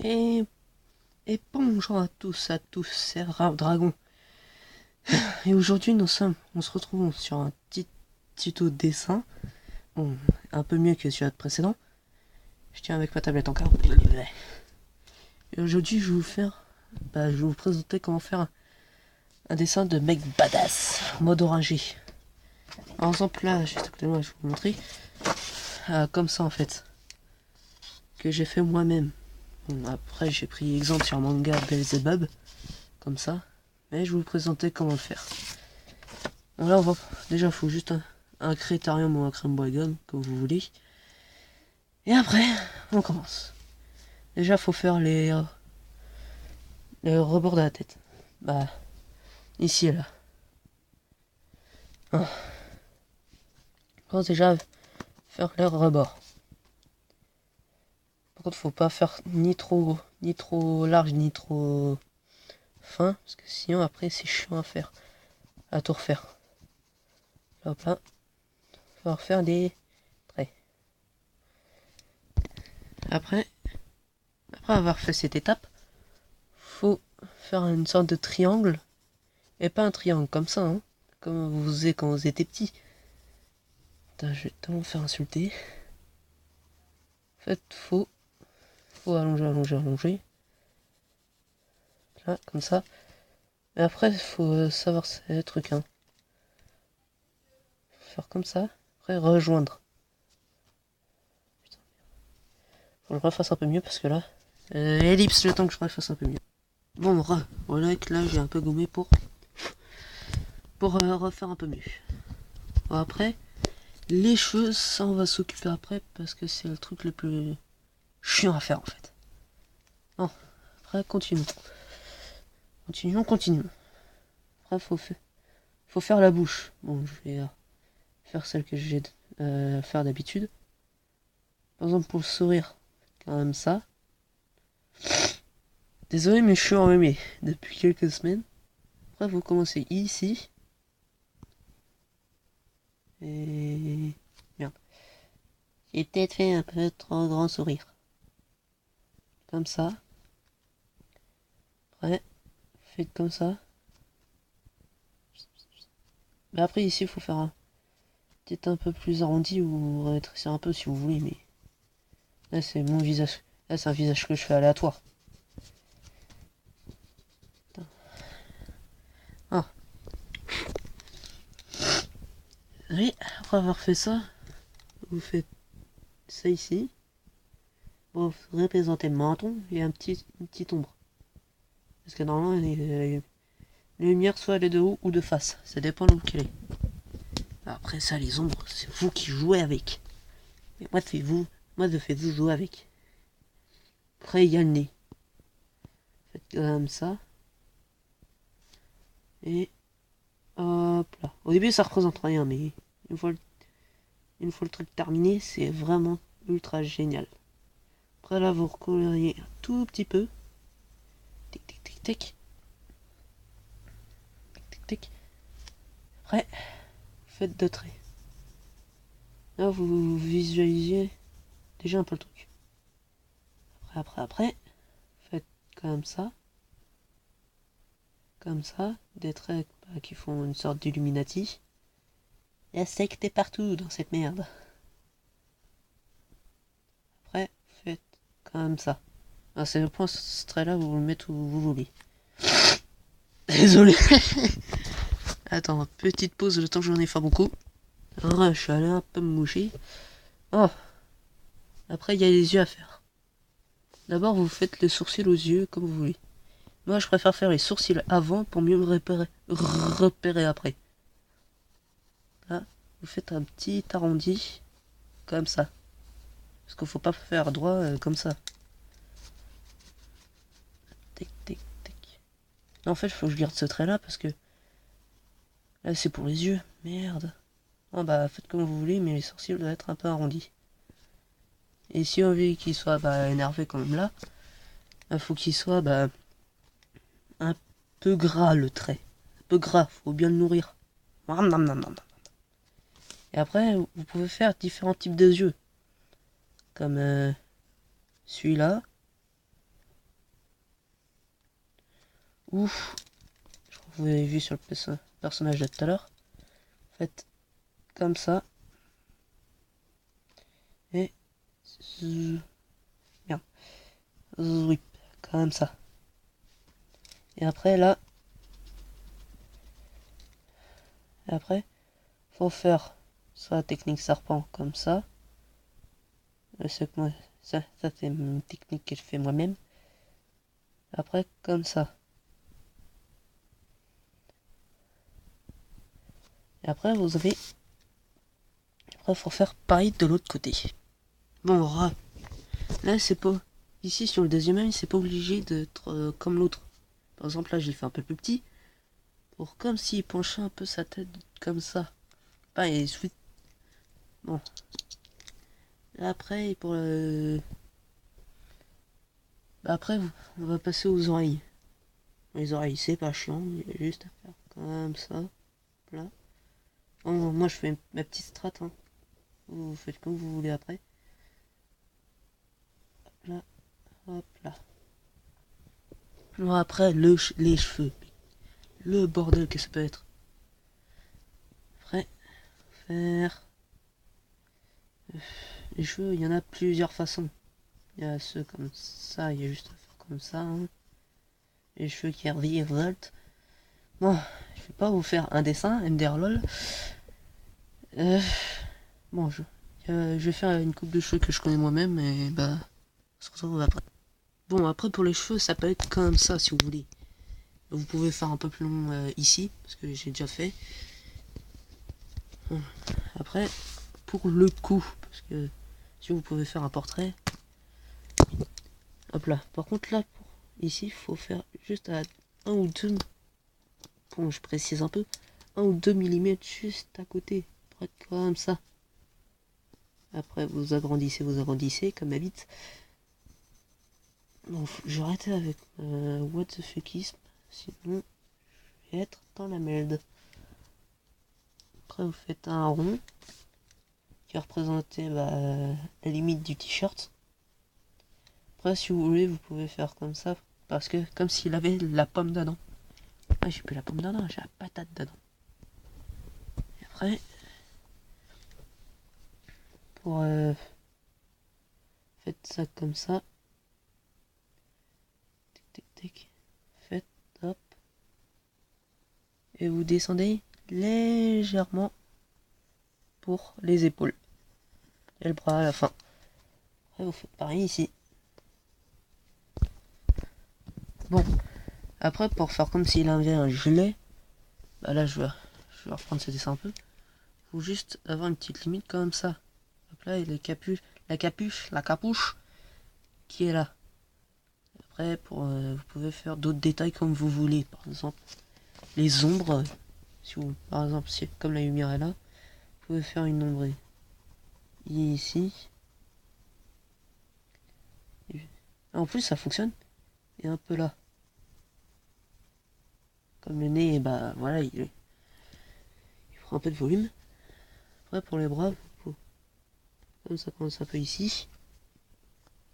Et, et bonjour à tous, c'est Rap Dragon. Et aujourd'hui on se retrouve sur un petit tuto dessin. Bon, un peu mieux que celui précédent. Je tiens avec ma tablette encore. Et aujourd'hui je vais vous présenter comment faire un dessin de mec badass, mode orangé. Par exemple là, juste à côté de moi, je vais vous montrer. Comme ça en fait. Que j'ai fait moi-même. Bon, après j'ai pris exemple sur un manga Belzebub. Comme ça. Mais je vais vous présenter comment le faire. Bon, là, déjà, il faut juste un critérium ou un crème boygon, comme vous voulez. Et après, on commence. Déjà, faut faire les rebords de la tête. Bah, ici et là. Hein. Faut déjà faire les rebords. Par contre, faut pas faire ni trop large, ni trop fin, parce que sinon, après, c'est chiant à faire. À tout refaire. Hop là. Faut refaire des traits. Après avoir fait cette étape, faut faire une sorte de triangle. Et pas un triangle comme ça, hein, comme vous faisiez quand vous étiez petit. Putain, je vais tellement me faire insulter. En fait, faut allonger. Là, comme ça. Et après, faut savoir ces trucs, hein. Faire comme ça. Après, rejoindre. Putain, faut que je refasse un peu mieux parce que là. Ellipse, le temps que je refasse un peu mieux. Bon, voilà que là, j'ai un peu gommé pour refaire un peu mieux. Bon, après, les cheveux, ça, on va s'occuper après parce que c'est le truc le plus chiant à faire en fait. Bon, après, continuons. Continuons. Après, faut faire la bouche. Bon, je vais faire celle que j'ai faire d'habitude. Par exemple, pour le sourire, quand même ça. Désolé, mais je suis enrhumé depuis quelques semaines. Après, vous commencez ici. Et... Merde. J'ai peut-être fait un peu trop grand sourire. Comme ça. Après, faites comme ça. Mais après, ici, il faut faire peut-être un peu plus arrondi ou rétrécir un peu si vous voulez, mais là, c'est mon visage. Là, c'est un visage que je fais aléatoire. Ah. Oui, après avoir fait ça, vous faites ça ici. Bon, vous représentez le menton et une petite ombre. Parce que normalement, les lumières, soit elle est de haut ou de face. Ça dépend de où qu'elle est. Après ça, les ombres, c'est vous qui jouez avec. Et moi, je fais vous jouer avec. Après, il y a le nez. Faites comme ça. Et hop là. Au début, ça représente rien, mais une fois le truc terminé, c'est vraiment ultra génial. Après là, vous recoloriez un tout petit peu. Tic tic tic tic. Tic tic tic. Après, faites deux traits. Là, vous visualisez déjà un peu le truc. Après, faites comme ça. Comme ça. Des traits qui font une sorte d'illuminati. La secte est partout dans cette merde. Après, faites comme ça. Ah, c'est le point, ce trait là, vous le mettez où vous voulez. Désolé. Attends, petite pause, le temps que j'en ai fait beaucoup. Je suis allé un peu me moucher. Oh. Après, il y a les yeux à faire. D'abord, vous faites les sourcils aux yeux comme vous voulez. Moi, je préfère faire les sourcils avant pour mieux me repérer après. Là, vous faites un petit arrondi, comme ça. Parce qu'il faut pas faire droit comme ça. Tic, tic, tic. Non, en fait, il faut que je garde ce trait là parce que... Là, c'est pour les yeux. Merde. Oh, bah, faites comme vous voulez, mais les sourcils doivent être un peu arrondis. Et si on veut qu'il soit énervé comme là, il faut qu'il soit un peu gras le trait. Un peu gras, faut bien le nourrir. Et après, vous pouvez faire différents types de yeux. Comme celui-là. Ouf. Je crois que vous avez vu sur le personnage de tout à l'heure. Faites comme ça. Et... Merde. Zwip. Comme ça. Et après, là... Et après, faut faire soit technique serpent comme ça. Ça c'est une technique que je fais moi-même. Après, comme ça. Et après, vous avez... Après, faut faire pareil de l'autre côté. Bon, là, c'est pas... Ici, sur le deuxième œil, c'est pas obligé d'être comme l'autre. Par exemple, là, j'ai fait un peu plus petit. Pour comme s'il penchait un peu sa tête comme ça. Pas et suite. Bon. Là, après, pour le... Après, on va passer aux oreilles. Les oreilles, c'est pas chiant, il y a juste à faire comme ça. Là. Oh, moi, je fais ma petite strat. Hein. Vous faites comme vous voulez après. Là, hop là. Bon, après, les cheveux. Le bordel que ça peut être. Après, faire... Les cheveux, il y en a plusieurs façons. Il y a ceux comme ça, il y a juste à faire comme ça. Hein. Les cheveux qui revoltent. Bon, je vais pas vous faire un dessin, MDR LOL. Bon, je vais faire une coupe de cheveux que je connais moi-même et bah, on se retrouve après. Bon, après pour les cheveux, ça peut être comme ça si vous voulez. Vous pouvez faire un peu plus long ici, parce que j'ai déjà fait. Bon, après, pour le cou, parce que si vous pouvez faire un portrait. Hop là. Par contre là, ici, il faut faire juste à 1 ou 2. Bon, je précise un peu. 1 ou 2 mm juste à côté. Pour être comme ça. Après, vous agrandissez comme habite. Bon, je vais arrêter avec what the fuckisme. Sinon, je vais être dans la merde. Après, vous faites un rond qui va représenter la limite du t-shirt. Après, si vous voulez, vous pouvez faire comme ça. Parce que, comme s'il avait la pomme dedans. Ah, j'ai plus la pomme dedans, j'ai la patate dedans. Et après, pour... faites ça comme ça. Tic, tic, tic. Faites, hop. Et vous descendez légèrement pour les épaules. Et le bras à la fin. Après, vous faites pareil ici. Bon. Après, pour faire comme s'il avait un gilet, bah là, je vais reprendre ce dessin un peu. Faut juste avoir une petite limite comme ça. Hop là, et la capuche qui est là. Après, vous pouvez faire d'autres détails comme vous voulez. Par exemple, les ombres. Si vous, par exemple, si, comme la lumière est là, vous pouvez faire une ombre ici. En plus, ça fonctionne. Et un peu là. Comme le nez, bah voilà, il prend un peu de volume. Après, pour les bras, comme ça commence un peu ici.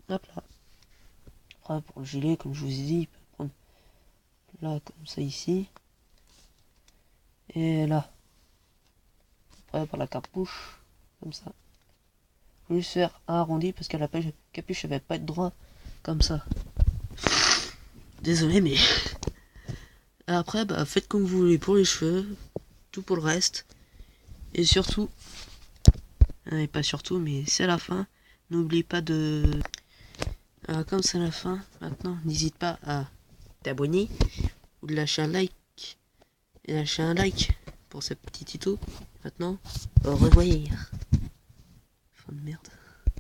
Hop là. Après, pour le gilet, comme je vous ai dit, il peut prendre là, comme ça ici. Et là. Après, pour la capuche, comme ça. Je vais juste faire un arrondi parce qu'à la capuche, elle va pas être droit comme ça. Désolé, mais... Après, bah, faites comme vous voulez pour les cheveux, tout pour le reste. Et surtout, et pas surtout, mais c'est la fin. N'oublie pas de... comme c'est la fin, maintenant, n'hésite pas à t'abonner ou de lâcher un like. Et lâcher un like pour ce petit tuto. Maintenant, au revoir. Fin de merde.